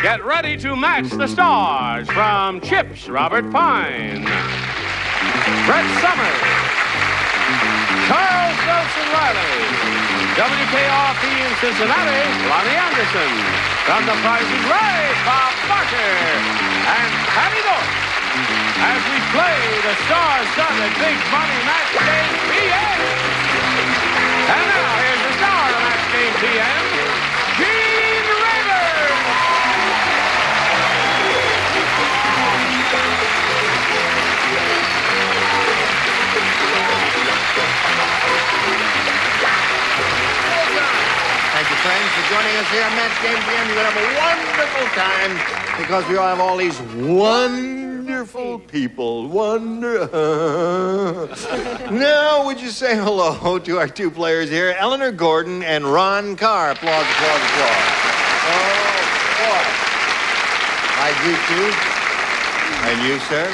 Get ready to match the stars from Chips, Robert Pine, Brett Summers, Charles Nelson Riley, WKRP in Cincinnati, Lonnie Anderson, from The Price is Right, Bob Barker, and Patty North, as we play the star-studded Big Money Match Game PM. And now, here's the star of Match Game PM, Gene Rayburn. Thank you, friends, for joining us here on Match Game PM. You're going to have a wonderful time because we all have all these wonderful people. Now, would you say hello to our two players here, Eleanor Gordon and Ron Carr? Applause, applause, applause. Oh, boy. I greet you. And you, sir.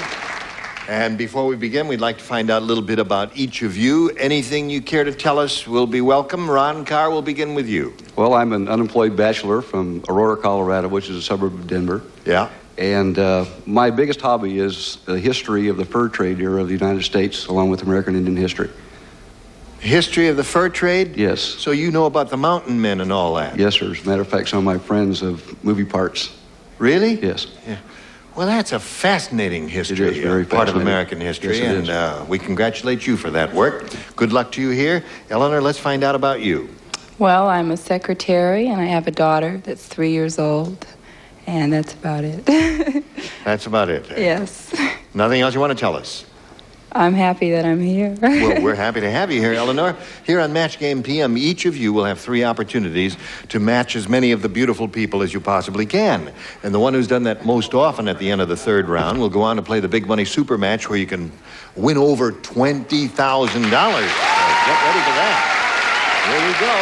And before we begin, we'd like to find out a little bit about each of you. Anything you care to tell us will be welcome. Ron Carr, we'll begin with you. Well, I'm an unemployed bachelor from Aurora, Colorado, which is a suburb of Denver. Yeah. And my biggest hobby is the history of the fur trade era of the United States, along with American Indian history. History of the fur trade? Yes. So you know about the mountain men and all that? Yes, sir. As a matter of fact, some of my friends have movie parts. Really? Yes. Yeah. Well, that's a fascinating history, it is very part of fascinating. American history, Yes, and we congratulate you for that work. Good luck to you here. Eleanor, let's find out about you. Well, I'm a secretary, and I have a daughter that's 3 years old, and that's about it. That's about it. Yes. Nothing else you want to tell us? I'm happy that I'm here. Well, we're happy to have you here, Eleanor. Here on Match Game PM, each of you will have 3 opportunities to match as many of the beautiful people as you possibly can. And the one who's done that most often at the end of the 3rd round will go on to play the Big Money Super Match, where you can win over $20,000. So get ready for that. Here we go.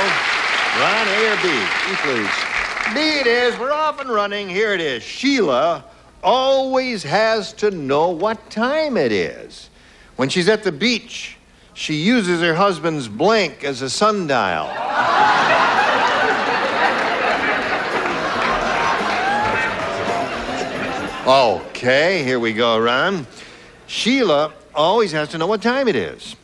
Ron, A or B? You please. B it is. We're off and running. Here it is. Sheila always has to know what time it is. When she's at the beach, she uses her husband's blank as a sundial. Okay, here we go, Ron. Sheila always has to know what time it is.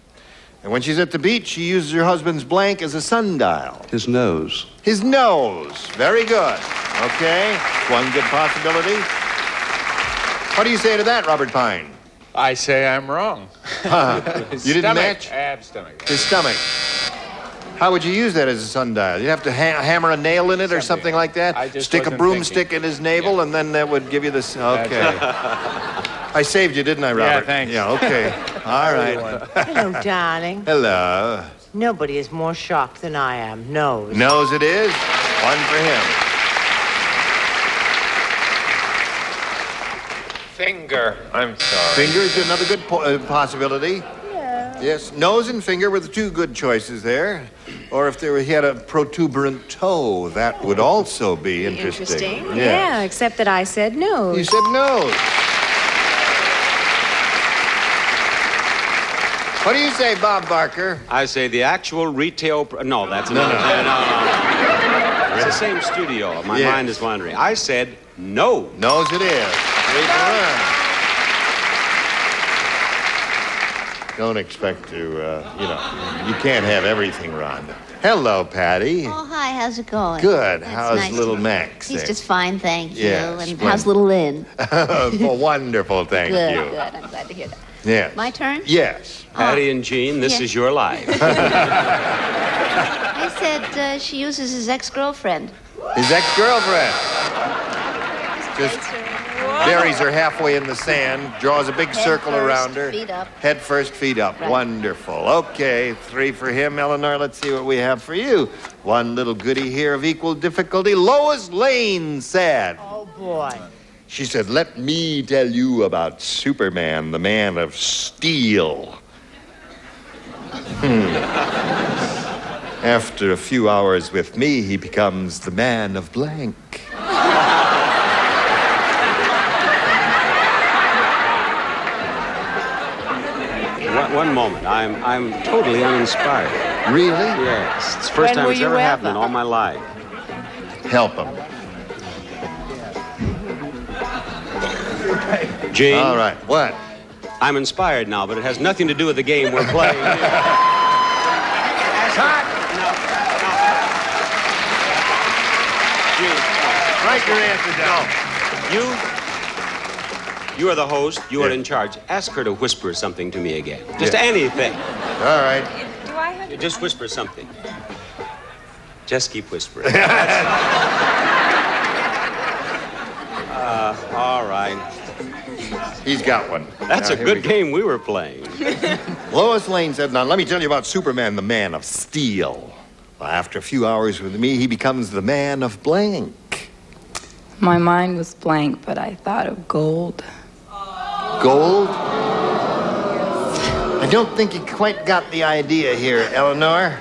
And when she's at the beach, she uses her husband's blank as a sundial. His nose. His nose. Very good. Okay, one good possibility. What do you say to that, Robert Pine? I say I'm wrong. You didn't match? I have stomach. His stomach. How would you use that as a sundial? You'd have to hammer a nail in it or something like that? I just Stick a wasn't broomstick thinking. in his navel, and then that would give you this. Okay. I saved you, didn't I, Robert? Yeah, thanks. Yeah, okay. All right. Hello, darling. Hello. Nobody is more shocked than I am. Nose. Nose it is. One for him. Finger. I'm sorry. Finger is another good possibility. Yeah. Yes, nose and finger were the 2 good choices there. Or if he had a protuberant toe, that would also be interesting. Yeah, Yes. except that I said no. You said nose. What do you say, Bob Barker? I say the actual retail... No, that's another... No. It's the same studio. My Yes. mind is wandering. I said no. Nose it is. 3 for Ron. Don't expect to, you can't have everything, Ron. Hello, Patty. Oh, hi, how's it going? Good. That's How's nice little to- Max? He's there? just fine, thank you. Yeah, and splendid. how's little Lynn? Oh, wonderful, thank Good, you. good. I'm glad to hear that. Yes. My turn? Yes. Patty and Jean, this Yeah. is your life. I said she uses his ex-girlfriend. His ex-girlfriend. Just buries her halfway in the sand, draws a big circle first, around her. feet up. Head first, feet up. Right. Wonderful. Okay, 3 for him. Eleanor, let's see what we have for you. One little goodie here of equal difficulty. Lois Lane said. Oh, boy. She said, let me tell you about Superman, the man of steel. After a few hours with me, he becomes the man of blank. One moment. I'm totally uninspired. Really? Yes. It's the first When time were it's you ever happened ever? in all my life. Help him. Gene, All right. What? I'm inspired now, but it has nothing to do with the game we're playing. Write your answer down. You are the host. You are in charge. Ask her to whisper something to me again. Just anything. All right. Do I have Just whisper something. Just keep whispering. All right. He's got one. That's Now, a here good we go. game we were playing. Lois Lane said, now let me tell you about Superman, the Man of Steel. Well, after a few hours with me, he becomes the Man of Blank. My mind was blank, but I thought of gold. Gold? I don't think you quite got the idea here, Eleanor.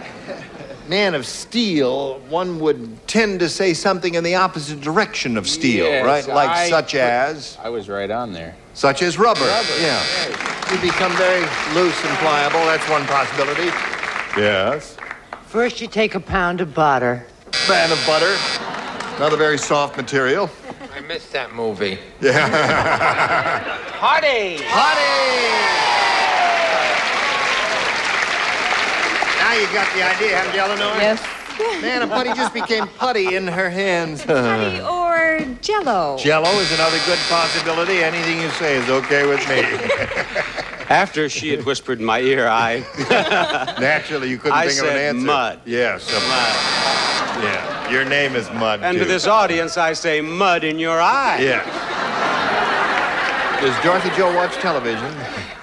Man of Steel, one would tend to say something in the opposite direction of steel, Yes, right? Like such as? I was right on there. Such as rubber. Rubber, Yeah. You become very loose and pliable. That's one possibility. Yes. First, you take a pound of butter. Man of butter. Another very soft material. I missed that movie. Yeah. Hottie! Now you got the idea, haven't you, Eleanor? Yes. Man of putty just became putty in her hands. Putty or Jello? Jello is another good possibility. Anything you say is okay with me. After she had whispered in my ear, Naturally, you couldn't I think of an said answer. mud. Yes. Mud. Yeah. Your name is Mud, And too. to this audience, I say mud in your eye. Yeah. Does Dorothy Jo watch television?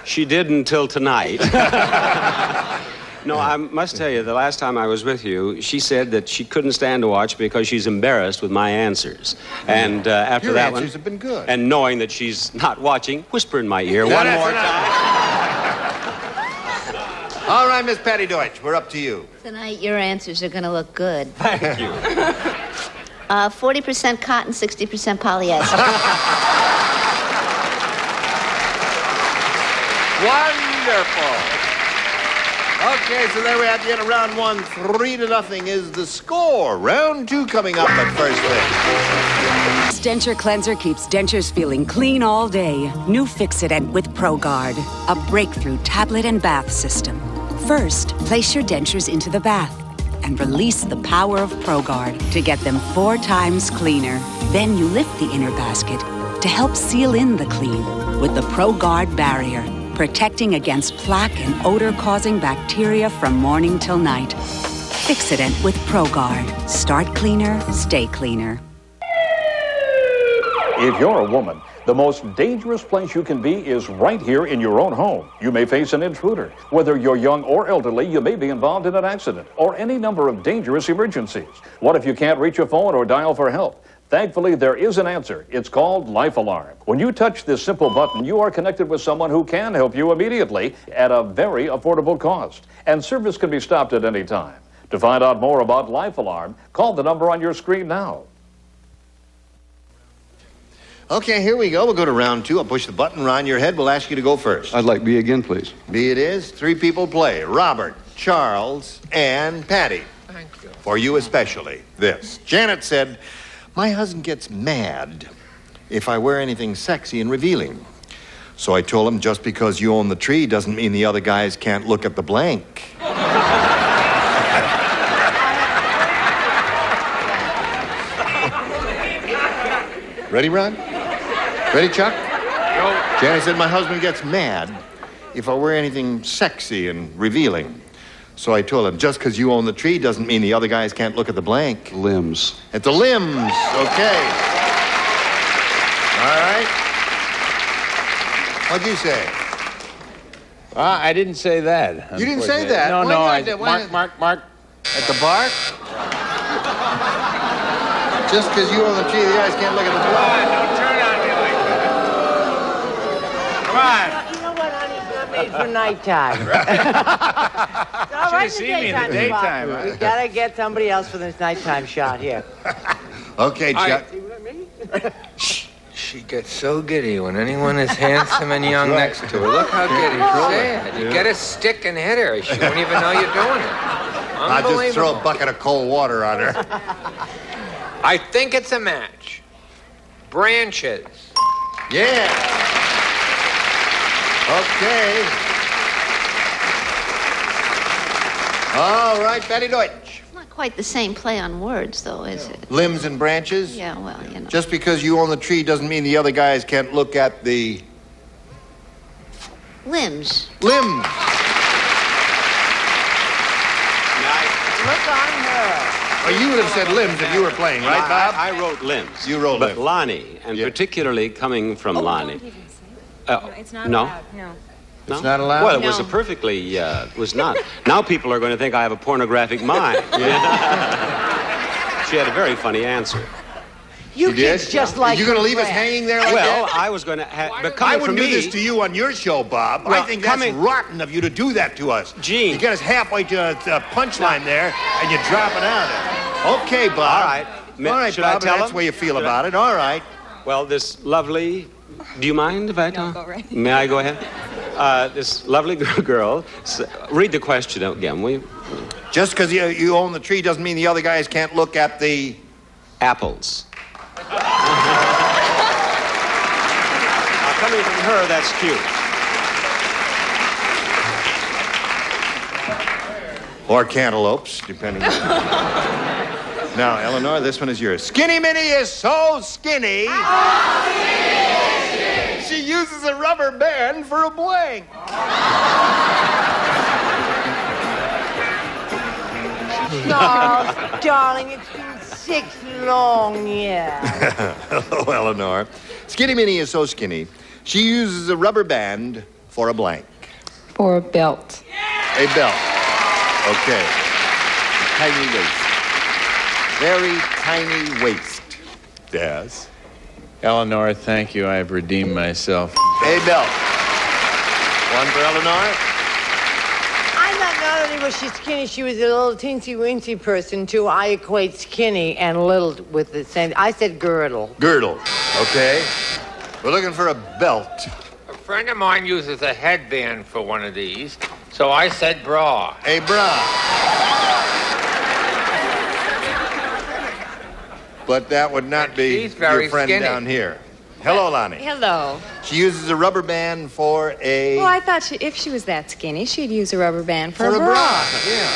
She did until tonight. No, I must tell you, the last time I was with you, she said that she couldn't stand to watch because she's embarrassed with my answers. And after Your that answers one, have been good. and knowing that she's not watching, whisper in my ear one more time. All right, Miss Patty Deutsch, we're up to you. Tonight, your answers are going to look good. Thank you. 40% cotton, 60% polyester. Wonderful. Okay, so there we have the end of round one. 3-0 is the score. Round two coming up, but first thing. Denture Cleanser keeps dentures feeling clean all day. New Fix-It-Ent with ProGuard, a breakthrough tablet and bath system. First, place your dentures into the bath and release the power of ProGuard to get them 4 times cleaner. Then you lift the inner basket to help seal in the clean with the ProGuard barrier, protecting against plaque and odor-causing bacteria from morning till night. Fix-It-Ent with ProGuard. Start cleaner, stay cleaner. If you're a woman, the most dangerous place you can be is right here in your own home. You may face an intruder. Whether you're young or elderly, you may be involved in an accident or any number of dangerous emergencies. What if you can't reach a phone or dial for help? Thankfully, there is an answer. It's called Life Alarm. When you touch this simple button, you are connected with someone who can help you immediately at a very affordable cost. And service can be stopped at any time. To find out more about Life Alarm, call the number on your screen now. Okay, here we go. We'll go to round two. I'll push the button around your head. We'll ask you to go first. I'd like B again, please. B it is. 3 people play. Robert, Charles, and Patty. Thank you. For you especially, this. Janet said, my husband gets mad if I wear anything sexy and revealing. So I told him, just because you own the tree doesn't mean the other guys can't look at the blank. Ready, Ron? Ready, Chuck? Go. Janet said, my husband gets mad if I wear anything sexy and revealing. So I told him, just because you own the tree doesn't mean the other guys can't look at the blank. Limbs. At the limbs. Okay. All right. What'd you say? I didn't say that. You didn't say that? No, Why no. not? Why- Mark. At the bark? Just because you own the tree, the guys can't look at the Come blank. on, don't turn on me like that. You know what, honey? It's not made for nighttime. It's all right Should've seen me in the spot. daytime, huh? We gotta get somebody else for this nighttime shot here. Okay, Chuck. She gets so giddy when anyone is handsome and young next to her. Look how giddy. Sad. You get a stick and hit her. She won't even know you're doing it. I'll just throw a Unbelievable. bucket of cold water on her. I think it's a match. Branches. Yeah. Okay. All right, Betty Deutsch. Not quite the same play on words, though, is it? Limbs and branches? Yeah, well, you know. Just because you own the tree doesn't mean the other guys can't look at the Limbs. limbs. Look on her. Well, you would have said limbs if you were playing, right, Bob? I wrote limbs. You wrote limbs. But Lonnie, and particularly coming from Lonnie. It's not no? allowed. No. No? It's not allowed? Well, it was a perfectly, was not. Now people are going to think I have a pornographic mind. She had a very funny answer. You kids just like. You're going to leave us hanging there like Well, that? I was going to have, but I coming wouldn't from do me, this to you on your show, Bob. Well, I think that's rotten of you to do that to us. Gene. You get us halfway to a punchline there, and you drop it out. Okay, Bob. All right. All right, Should Bob, I tell that's him? the way you feel about it. All right. Well, this lovely. Do you mind if I tell? No, go right. May I go ahead? This lovely girl. Read the question again, will you? Just because you own the tree doesn't mean the other guys can't look at the apples. Coming from her, that's cute. Or cantaloupes, depending on. Now, Eleanor, this one is yours. Skinny Minnie is so skinny. She uses a rubber band for a blank. Charles, darling, it's been 6 long years. Hello, Eleanor. Skinny Minnie is so skinny, she uses a rubber band for a blank. For a belt. A belt. Okay. Tiny waist. Very tiny waist. Yes. Eleanor, thank you. I have redeemed myself. A belt. One for Eleanor. I thought not only was she skinny, she was a little teensy-weensy person, too. I equate skinny and little with the same. I said girdle. Girdle. Okay. We're looking for a belt. A friend of mine uses a headband for one of these, so I said bra. A bra. But that would not be She's very your friend skinny. down here. Hello, Lonnie. Hello. She uses a rubber band for a... Well, I thought if she was that skinny, she'd use a rubber band for a a bra. Yeah.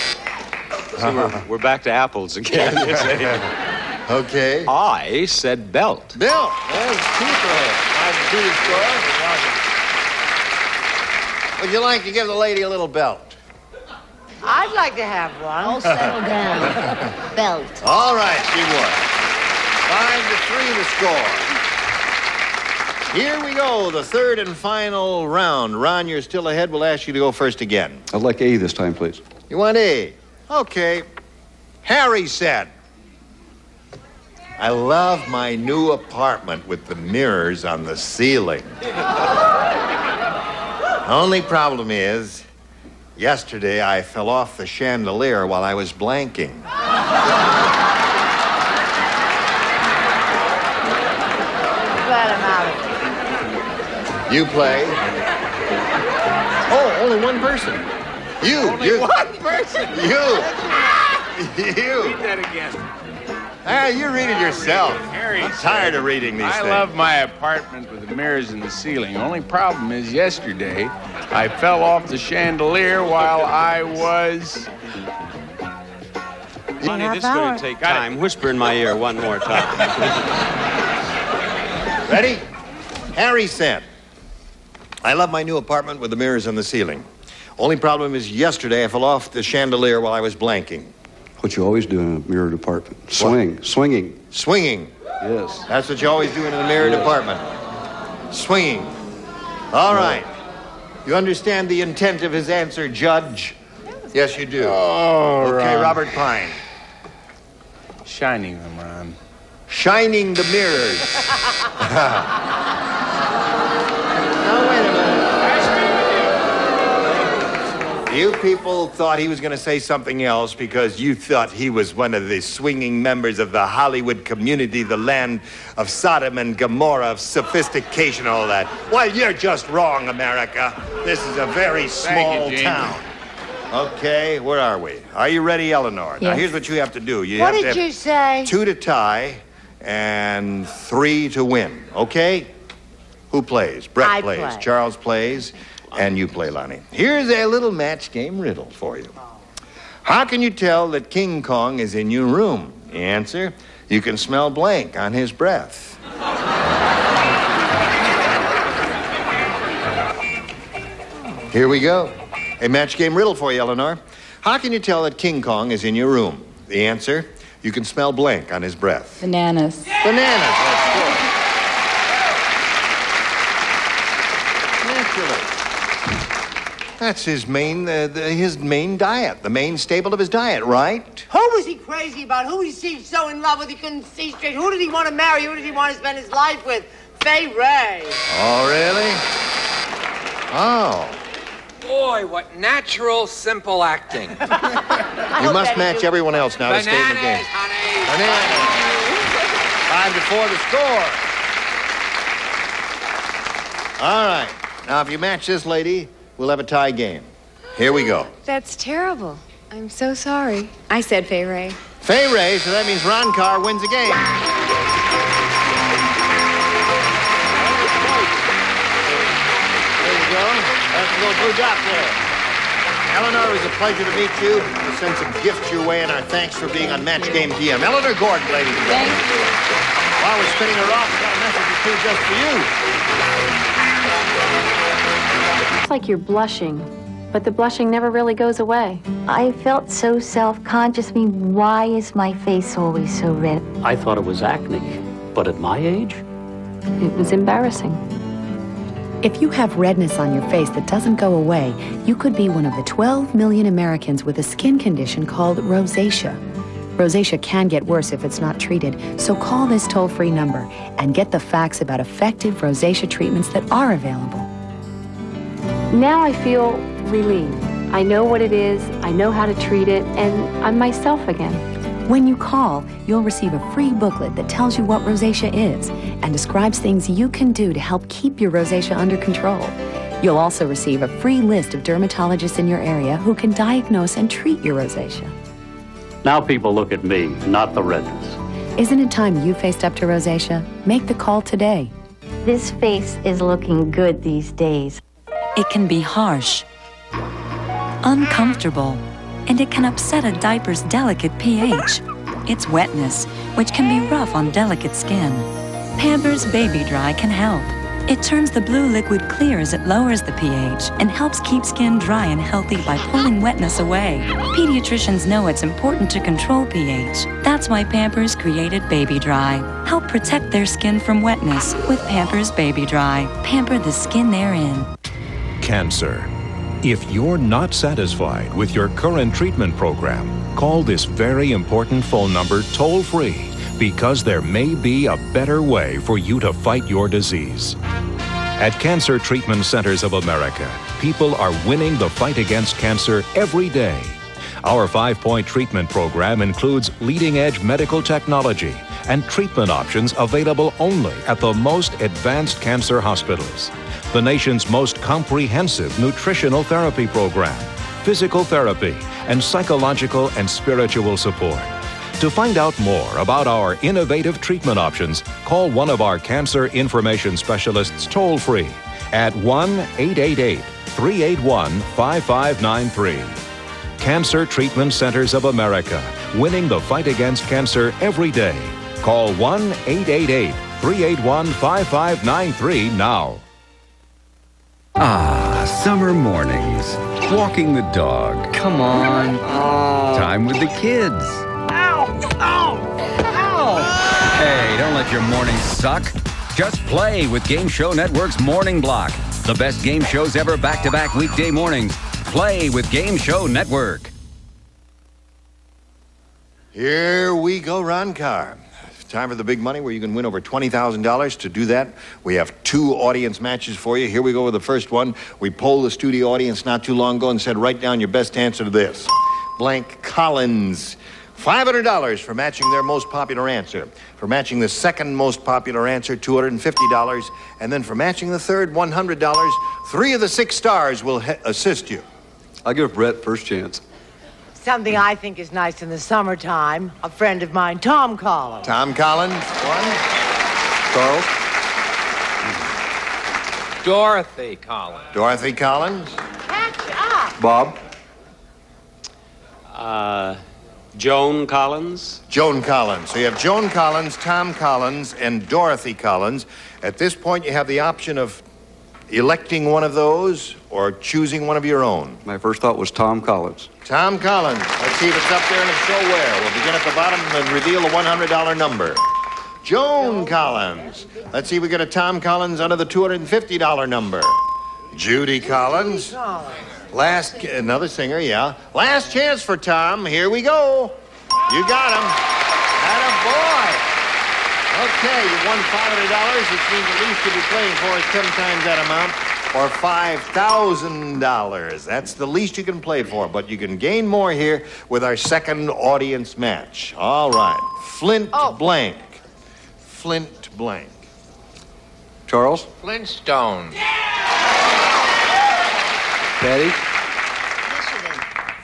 So we're back to apples again. Okay. I said belt. Belt. That's two for her. Would you like to give the lady a little belt? I'd like to have one. Oh, settle down. Belt. All right, she won. 5-3 the score. Here we go, the third and final round. Ron, you're still ahead. We'll ask you to go first again. I'd like A this time, please. You want A? Okay. Harry said, I love my new apartment with the mirrors on the ceiling. Only problem is, yesterday I fell off the chandelier while I was blanking. Glad I'm out of it. You play. Oh, only one person. You. Only one person. You. You. Read that again. Ah, you read it yourself. Harry I'm tired of reading these I things. love my apartment with the mirrors in the ceiling. Only problem is yesterday I fell off the chandelier while I was... Lonnie, this is going to take time. Whisper in my ear one more time. Ready? Harry said, I love my new apartment with the mirrors on the ceiling. Only problem is yesterday I fell off the chandelier while I was blanking. What you always do in a mirrored apartment. Swinging. Swinging. Yes. That's what you always do in a mirrored apartment. Swinging. All right. You understand the intent of his answer, Judge? Yes, you do. Oh, okay, Ron. Robert Pine. Shining them, Ron. Shining the mirrors. Now, wait a minute. You people thought he was going to say something else because you thought he was one of the swinging members of the Hollywood community, the land of Sodom and Gomorrah, of sophistication, all that. Well, you're just wrong, America. This is a very small Gene. town. Okay, where are we? Are you ready, Eleanor? Now, Yes. here's what you have to do. You What have did to have you say? 2 to tie and 3 to win, okay? Who plays? Brett I plays. play. Charles plays. And you play, Lonnie. Here's a little match game riddle for you. How can you tell that King Kong is in your room? The answer, you can smell blank on his breath. Here we go. A match game riddle for you, Eleanor. How can you tell that King Kong is in your room? The answer, you can smell blank on his breath. Bananas. Bananas, that's good. Naturally. That's his main diet, the main staple of his diet, right? Who was he crazy about? Who he seemed so in love with he couldn't see straight? Who did he want to marry? Who did he want to spend his life with? Fay Ray. Oh, really? Oh. Boy, what natural, simple acting. You must match everyone else now to stay in the game. Honey. Bananas. 5 before the score. All right. Now, if you match this lady, we'll have a tie game. Here we go. That's terrible. I'm so sorry. I said Fay Ray. Fay Ray, so that means Ron Carr wins the game. There you go. That's a little blue dot there. Eleanor, it was a pleasure to meet you. We'll send some gifts your way, and our thanks for being on Match Game PM. Eleanor Gordon, ladies and gentlemen. Thank you. While we're spinning her off, we've got a message or two just for you. It's like you're blushing, but the blushing never really goes away. I felt so self-conscious. I mean, why is my face always so red? I thought it was acne, but at my age, it was embarrassing. If you have redness on your face that doesn't go away, you could be one of the 12 million Americans with a skin condition called rosacea. Rosacea can get worse if it's not treated, so call this toll-free number and get the facts about effective rosacea treatments that are available. Now I feel relieved. I know what it is, I know how to treat it, and I'm myself again. When you call, you'll receive a free booklet that tells you what rosacea is and describes things you can do to help keep your rosacea under control. You'll also receive a free list of dermatologists in your area who can diagnose and treat your rosacea. now people look at me, not the redness. Isn't it time you faced up to rosacea? Make the call today. This face is looking good these days. It can be harsh, uncomfortable, and it can upset a diaper's delicate pH. It's wetness, which can be rough on delicate skin. Pampers Baby Dry can help. It turns the blue liquid clear as it lowers the pH and helps keep skin dry and healthy by pulling wetness away. Pediatricians know it's important to control pH. That's why Pampers created Baby Dry. Help protect their skin from wetness with Pampers Baby Dry. Pamper the skin they're in. Cancer. If you're not satisfied with your current treatment program, call this very important phone number toll-free, because there may be a better way for you to fight your disease. At Cancer Treatment Centers of America, people are winning the fight against cancer every day. Our 5-point treatment program includes leading-edge medical technology and treatment options available only at the most advanced cancer hospitals. The nation's most comprehensive nutritional therapy program, physical therapy, and psychological and spiritual support. To find out more about our innovative treatment options, call one of our cancer information specialists toll-free at 1-888-381-5593. Cancer Treatment Centers of America, winning the fight against cancer every day. Call 1-888-381-5593 now. Ah, summer mornings. Walking the dog. Come on. Time with the kids. Ow! Ow! Ow! Hey, don't let your mornings suck. Just play with Game Show Network's Morning Block. The best game shows ever back-to-back weekday mornings. Play with Game Show Network. Here we go, Ron Carr. Time for the big money where you can win over $20,000. To do that, we have 2 audience matches for you. Here we go with the first one. We polled the studio audience not too long ago and said, write down your best answer to this. Blank Collins. $500 for matching their most popular answer. For matching the second most popular answer, $250. And then for matching the third, $100. 3 of the 6 stars will assist you. I'll give Brett first chance. Something I think is nice in the summertime. A friend of mine, Tom Collins. Tom Collins, 1. Charles? Dorothy Collins. Dorothy Collins. Catch up. Bob? Joan Collins. Joan Collins. So you have Joan Collins, Tom Collins, and Dorothy Collins. At this point, you have the option of electing one of those or choosing one of your own. My first thought was Tom Collins. Tom Collins. Let's see if it's up there and if so where. We'll begin at the bottom and reveal the $100 number. Joan Collins. Let's see if we get a Tom Collins under the $250 number. Judy Collins. Another singer, yeah. Last chance for Tom. Here we go. You got him. Attaboy. Okay, you won $500, which means the least you'll be playing for is 10 times that amount, or $5,000. That's the least you can play for, but you can gain more here with our second audience match. All right. Flint blank. Flint blank. Charles? Flintstone. Patty?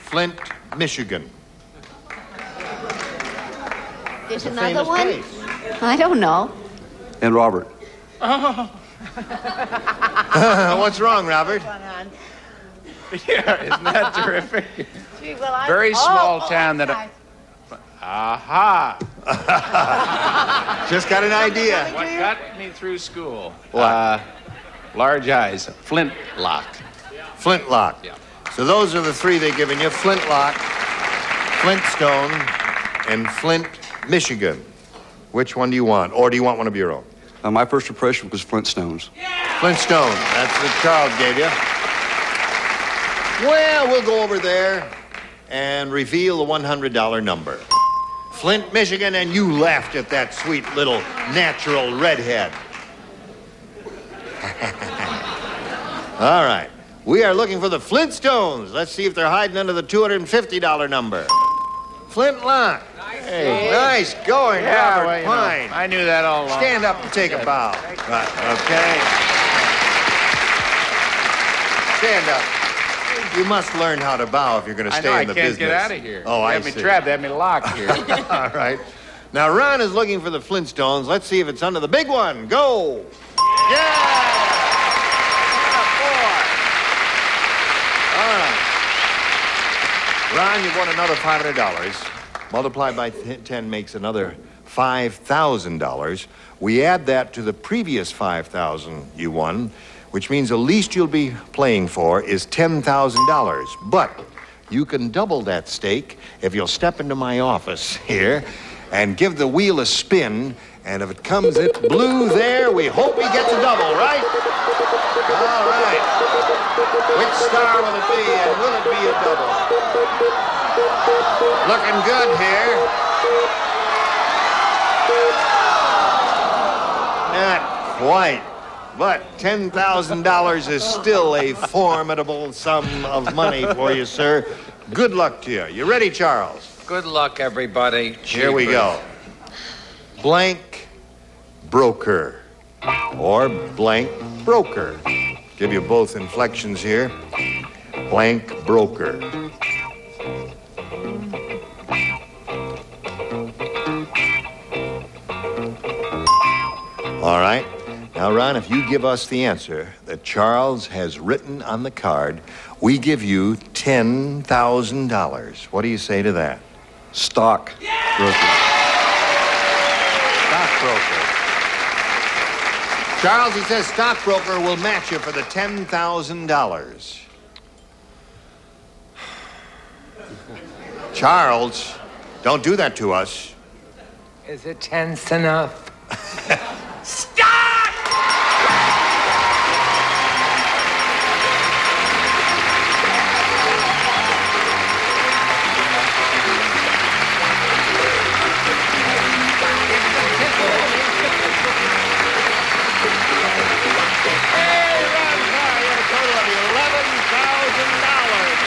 Flint, Michigan. There's a another famous one? place. I don't know. And Robert? What's wrong, Robert? Yeah, isn't that terrific? Gee, well, Very small town that... Aha! Just got an idea. What got me through school? What? Large eyes. Flintlock. Flintlock. Yeah. So those are the three they've given you. Flintlock, Flintstone, and Flint, Michigan. Which one do you want? Or do you want one of your own? My first impression was Flintstones. Flintstone. That's what Charles gave you. Well, we'll go over there and reveal the $100 number. Flint, Michigan, and you laughed at that sweet little natural redhead. All right. We are looking for the Flintstones. Let's see if they're hiding under the $250 number. Flintlock. Hey, nice going, Yeah, Robert well, you know, Pine. I knew that all along. Stand up and take a bow. Right, okay. Stand up. You must learn how to bow if you're going to stay in the business. I can't get out of here. Oh, They I have me see. trapped. They have me locked here. All right. Now, Ron is looking for the Flintstones. Let's see if it's under the big one. Go. Yeah! All right. Ron, you've won another $500. Multiplied by 10 makes another $5,000. We add that to the previous $5,000 you won, which means the least you'll be playing for is $10,000. But you can double that stake if you'll step into my office here and give the wheel a spin, and if it comes it blue there, we hope he gets a double, right? All right. Which star will it be, and will it be a double? Looking good here. Not quite. But $10,000 is still a formidable sum of money for you, sir. Good luck to you. You ready, Charles? Good luck, everybody. Here we go. Blank broker. Or blank broker. Give you both inflections here. Blank broker. All right. Now, Ron, if you give us the answer that Charles has written on the card, we give you $10,000. What do you say to that? Stock broker. Stockbroker. Charles, he says stockbroker will match you for the $10,000. Charles, don't do that to us. Is it tense enough?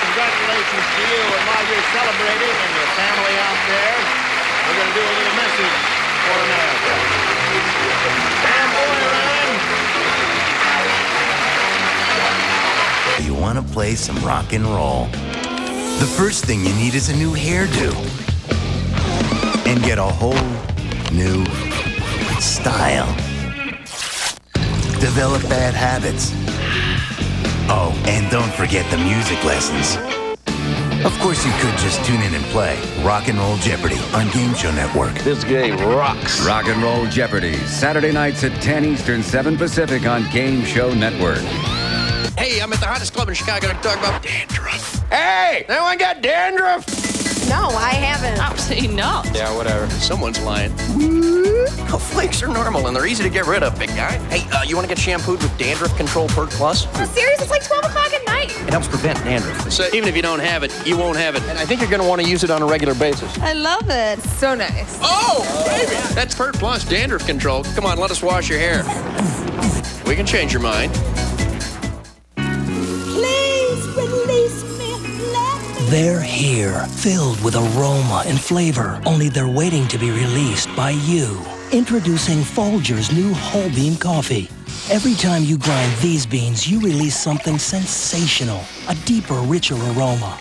Congratulations to you, and while you're celebrating and your family out there, we're going to do a little message for America. You want to play some rock and roll? The first thing you need is a new hairdo. And get a whole new style. develop bad habits. Oh, and don't forget the music lessons. Of course, you could just tune in and play Rock and Roll Jeopardy on Game Show Network. This game rocks. Rock and Roll Jeopardy, Saturday nights at 10 Eastern, 7 Pacific on Game Show Network. Hey, I'm at the hottest club in Chicago to talk about dandruff. Hey, anyone got dandruff? No, I haven't. Oh, say no. Yeah, whatever. Someone's lying. Oh, flakes are normal and they're easy to get rid of, big guy. Hey, you want to get shampooed with Dandruff Control Perk Plus? Oh, serious? It's like 12 o'clock at night. It helps prevent dandruff. So even if you don't have it, you won't have it. And I think you're going to want to use it on a regular basis. I love it. So nice. Oh, baby. That's Perk Plus Dandruff Control. Come on, let us wash your hair. We can change your mind. Please release me. They're here, filled with aroma and flavor, only they're waiting to be released by you. Introducing Folgers new whole bean coffee. Every time you grind these beans, you release something sensational, a deeper, richer aroma.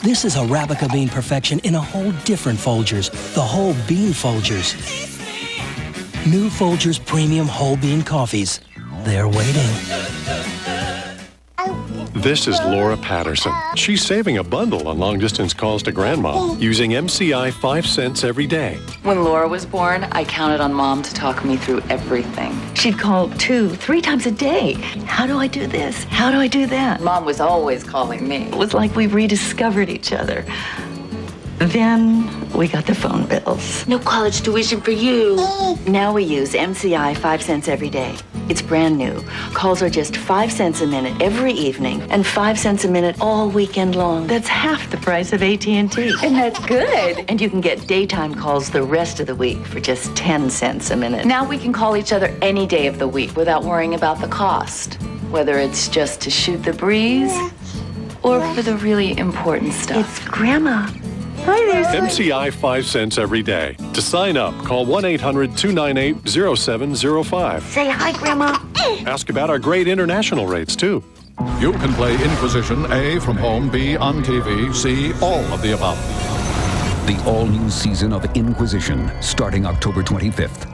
This is Arabica bean perfection in a whole different Folgers, the whole bean Folgers. New Folgers premium whole bean coffees. They're waiting. This is Laura Patterson. She's saving a bundle on long-distance calls to Grandma using MCI 5 cents every day. When Laura was born, I counted on Mom to talk me through everything. She'd call 2-3 times a day. How do I do this? How do I do that? Mom was always calling me. It was like we rediscovered each other. Then we got the phone bills. No college tuition for you. Now we use MCI 5 cents every day. It's brand new. Calls are just 5 cents a minute every evening and 5 cents a minute all weekend long. That's half the price of AT&T. And that's good. And you can get daytime calls the rest of the week for just 10 cents a minute. Now we can call each other any day of the week without worrying about the cost. Whether it's just to shoot the breeze or for the really important stuff. It's Grandma. Hi there, MCI 5 cents every day. To sign up, call 1-800-298-0705. Say hi, Grandma. Ask about our great international rates, too. You can play Inquisition A from home, B on TV, C all of the above. The all-new season of Inquisition, starting October 25th.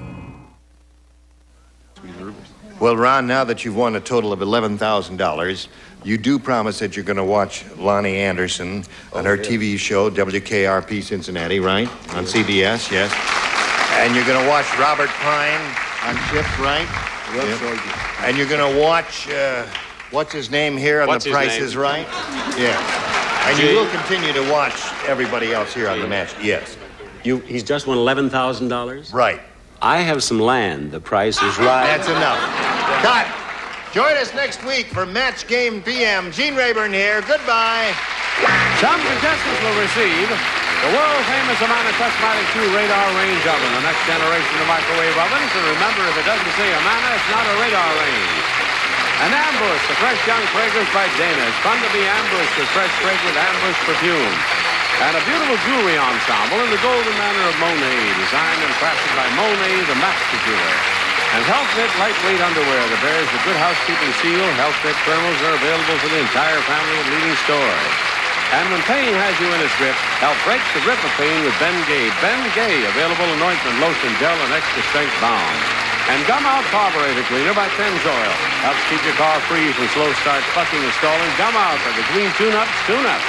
Well, Ron, now that you've won a total of $11,000, you do promise that you're going to watch Lonnie Anderson on her TV show, WKRP Cincinnati, right? On CBS, yes. And you're going to watch Robert Pine on Chips, right? Yep. And you're going to watch, what's his name here on What's The his Price name? Is Right? Yeah. And you will continue to watch everybody else here on the match, yes. He's just won $11,000? Right. I have some land. The price is right. That's enough. Cut. Join us next week for Match Game PM. Gene Rayburn here. Goodbye. Some contestants will receive the world-famous Amana-Touchmatic 2 radar range oven, the next generation of microwave ovens. And remember, if it doesn't say Amana, it's not a radar range. An Ambush, the fresh young fragrance by Dana. It's fun to be ambushed with fresh, fragrant ambush perfume. And a beautiful jewelry ensemble in the golden manner of Monet, designed and crafted by Monet, the master jeweler. And Health-Fit lightweight underwear that bears the Good Housekeeping seal. Health-Fit thermals are available for the entire family at leading stores. And when pain has you in its grip, help break the grip of pain with Ben Gay. Ben Gay, available in ointment, lotion, gel, and extra strength balm. And Gum Out Carburetor Cleaner by Pennzoil. Helps keep your car free from slow start, fucking, and stalling. Gum Out by the Green Tune-Ups, Tune-Up.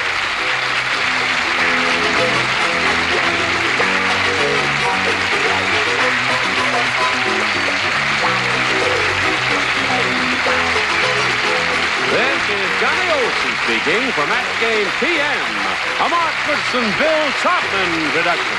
This is Johnny Olson speaking for Match Game PM, a Mark Goodson, Bill Troutman production.